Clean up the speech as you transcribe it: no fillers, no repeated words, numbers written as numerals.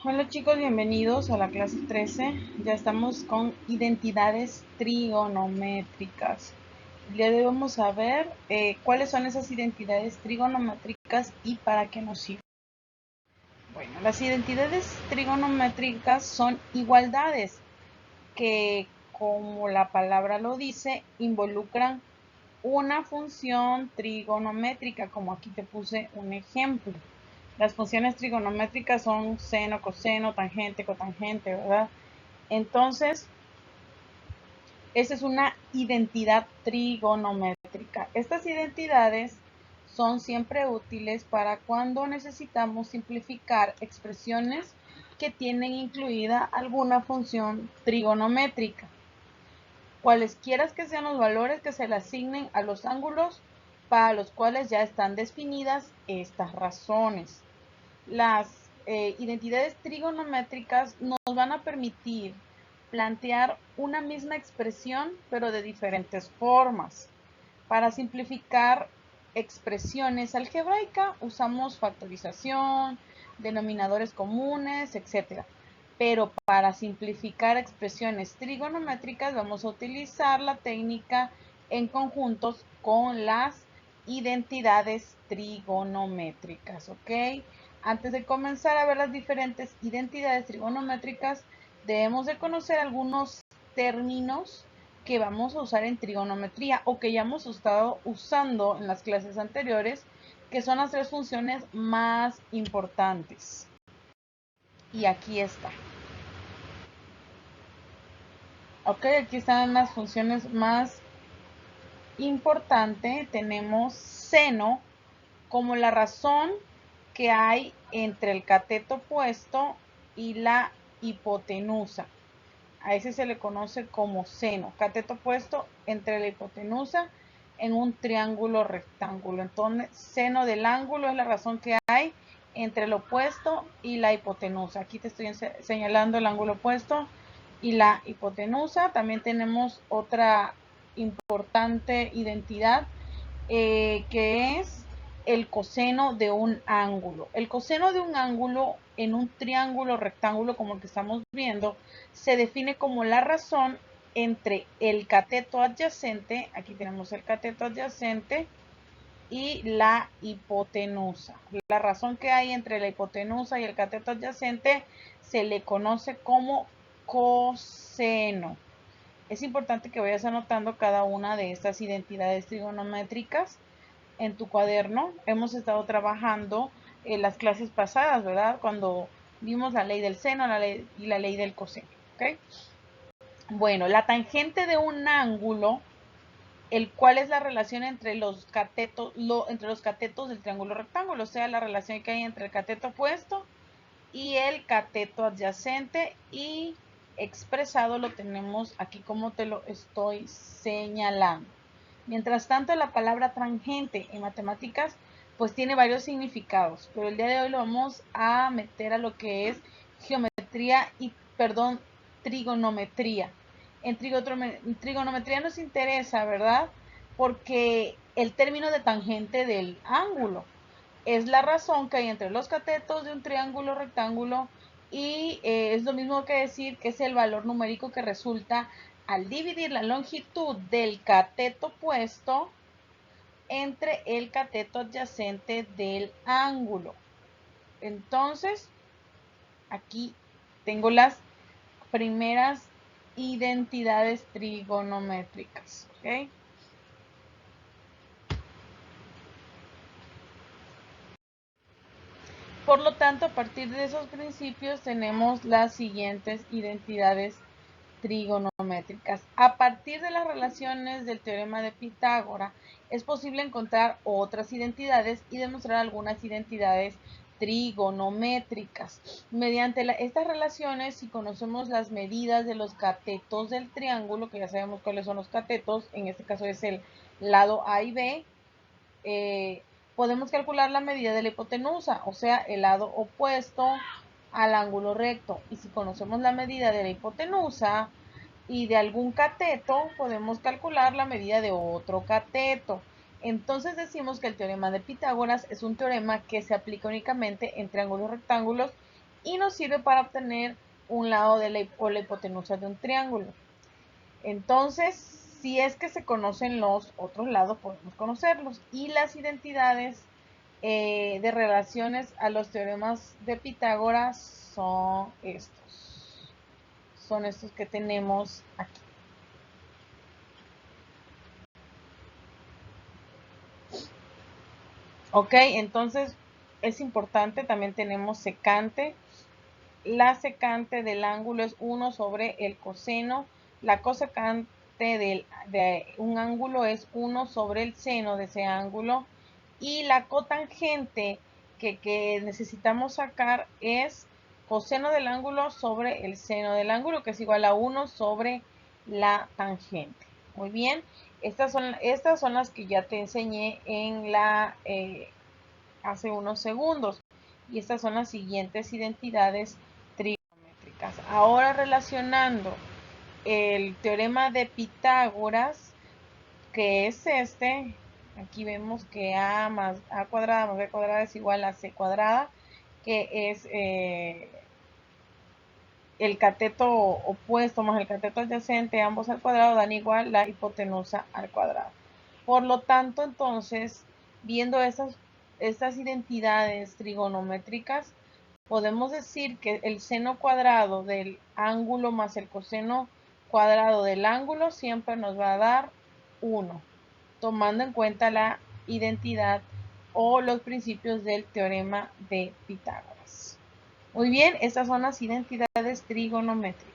Hola chicos, bienvenidos a la clase 13. Ya estamos con identidades trigonométricas. El día de hoy vamos a ver cuáles son esas identidades trigonométricas y para qué nos sirven. Bueno, las identidades trigonométricas son igualdades que, como la palabra lo dice, involucran una función trigonométrica, como aquí te puse un ejemplo. Las funciones trigonométricas son seno, coseno, tangente, cotangente, ¿verdad? Entonces, esa es una identidad trigonométrica. Estas identidades son siempre útiles para cuando necesitamos simplificar expresiones que tienen incluida alguna función trigonométrica. Cualesquiera que sean los valores que se le asignen a los ángulos para los cuales ya están definidas estas razones. Las identidades trigonométricas nos van a permitir plantear una misma expresión, pero de diferentes formas. Para simplificar expresiones algebraicas usamos factorización, denominadores comunes, etc. Pero para simplificar expresiones trigonométricas vamos a utilizar la técnica en conjuntos con las identidades trigonométricas, ¿ok? Antes de comenzar a ver las diferentes identidades trigonométricas, debemos de conocer algunos términos que vamos a usar en trigonometría o que ya hemos estado usando en las clases anteriores, que son las tres funciones más importantes. Y aquí está. Ok, aquí están las funciones más importantes. Tenemos seno como la razón que hay entre el cateto opuesto y la hipotenusa. A ese se le conoce como seno, cateto opuesto entre la hipotenusa en un triángulo rectángulo. Entonces, seno del ángulo es la razón que hay entre el opuesto y la hipotenusa. Aquí te estoy señalando el ángulo opuesto y la hipotenusa. También tenemos otra importante identidad que es el coseno de un ángulo. El coseno de un ángulo en un triángulo rectángulo como el que estamos viendo se define como la razón entre el cateto adyacente, aquí tenemos el cateto adyacente, y la hipotenusa. La razón que hay entre la hipotenusa y el cateto adyacente se le conoce como coseno. Es importante que vayas anotando cada una de estas identidades trigonométricas en tu cuaderno. Hemos estado trabajando en las clases pasadas, ¿verdad? Cuando vimos la ley del seno y la ley del coseno, ¿ok? Bueno, la tangente de un ángulo, el cual es la relación entre los catetos, del triángulo rectángulo, o sea, la relación que hay entre el cateto opuesto y el cateto adyacente, y expresado lo tenemos aquí como te lo estoy señalando. Mientras tanto, la palabra tangente en matemáticas pues tiene varios significados, pero el día de hoy lo vamos a meter a lo que es trigonometría. En trigonometría nos interesa, ¿verdad? Porque el término de tangente del ángulo es la razón que hay entre los catetos de un triángulo rectángulo, y es lo mismo que decir que es el valor numérico que resulta al dividir la longitud del cateto opuesto entre el cateto adyacente del ángulo. Entonces, aquí tengo las primeras identidades trigonométricas, ¿ok? Por lo tanto, a partir de esos principios tenemos las siguientes identidades trigonométricas. A partir de las relaciones del teorema de Pitágoras, es posible encontrar otras identidades y demostrar algunas identidades trigonométricas. Mediante estas relaciones, si conocemos las medidas de los catetos del triángulo, que ya sabemos cuáles son los catetos, en este caso es el lado A y B, podemos calcular la medida de la hipotenusa, o sea, el lado opuesto al ángulo recto. Y si conocemos la medida de la hipotenusa y de algún cateto, podemos calcular la medida de otro cateto. Entonces decimos que el teorema de Pitágoras es un teorema que se aplica únicamente en triángulos rectángulos y nos sirve para obtener un lado de la hipotenusa de un triángulo. Entonces, si es que se conocen los otros lados, podemos conocerlos. Y las identidades de relaciones a los teoremas de Pitágoras son estos. Son estos que tenemos aquí. Ok, entonces es importante, también tenemos secante. La secante del ángulo es 1 sobre el coseno. La cosecante de un ángulo es 1 sobre el seno de ese ángulo. Y la cotangente que necesitamos sacar es coseno del ángulo sobre el seno del ángulo, que es igual a 1 sobre la tangente. Muy bien, estas son las que ya te enseñé en hace unos segundos. Y estas son las siguientes identidades trigonométricas. Ahora relacionando el teorema de Pitágoras, que es este, aquí vemos que a más a cuadrada más b cuadrada es igual a c cuadrada, que es el cateto opuesto más el cateto adyacente, ambos al cuadrado, dan igual la hipotenusa al cuadrado. Por lo tanto, entonces, viendo estas identidades trigonométricas, podemos decir que el seno cuadrado del ángulo más el coseno cuadrado del ángulo siempre nos va a dar 1, tomando en cuenta la identidad o los principios del teorema de Pitágoras. Muy bien, estas son las identidades trigonométricas.